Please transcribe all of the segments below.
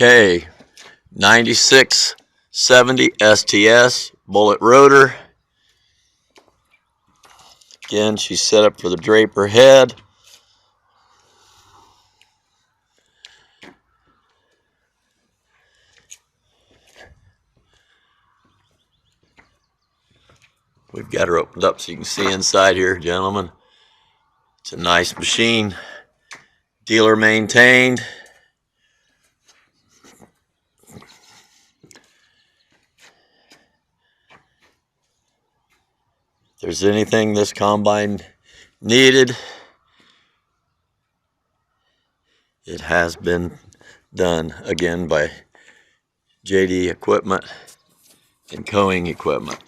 Okay, 9670 STS bullet rotor. Again, she's set up for the draper head. We've got her opened up so you can see inside here, gentlemen. It's a nice machine, dealer maintained. If there's anything this combine needed, it has been done again by JD Equipment and Coing Equipment.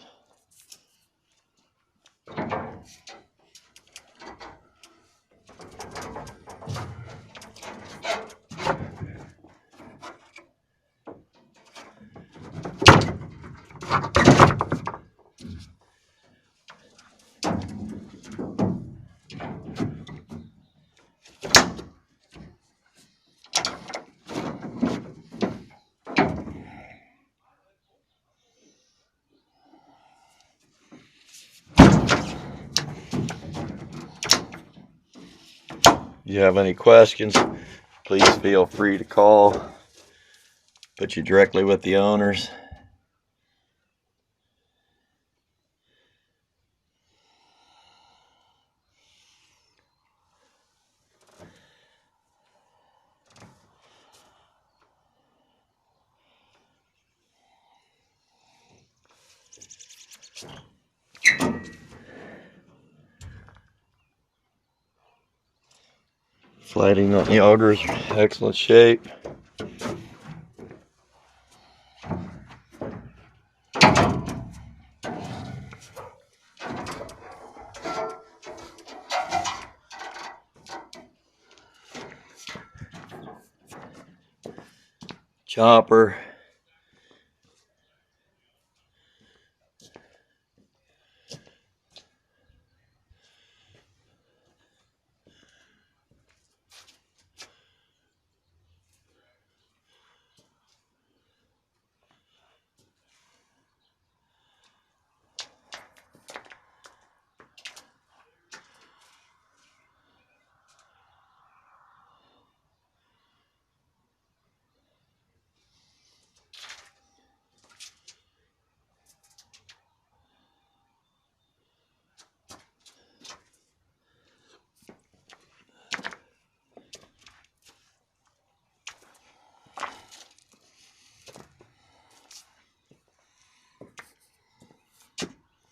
If you have any questions, please feel free to call. Put you directly with the owners. Sliding on the auger is excellent shape. Chopper.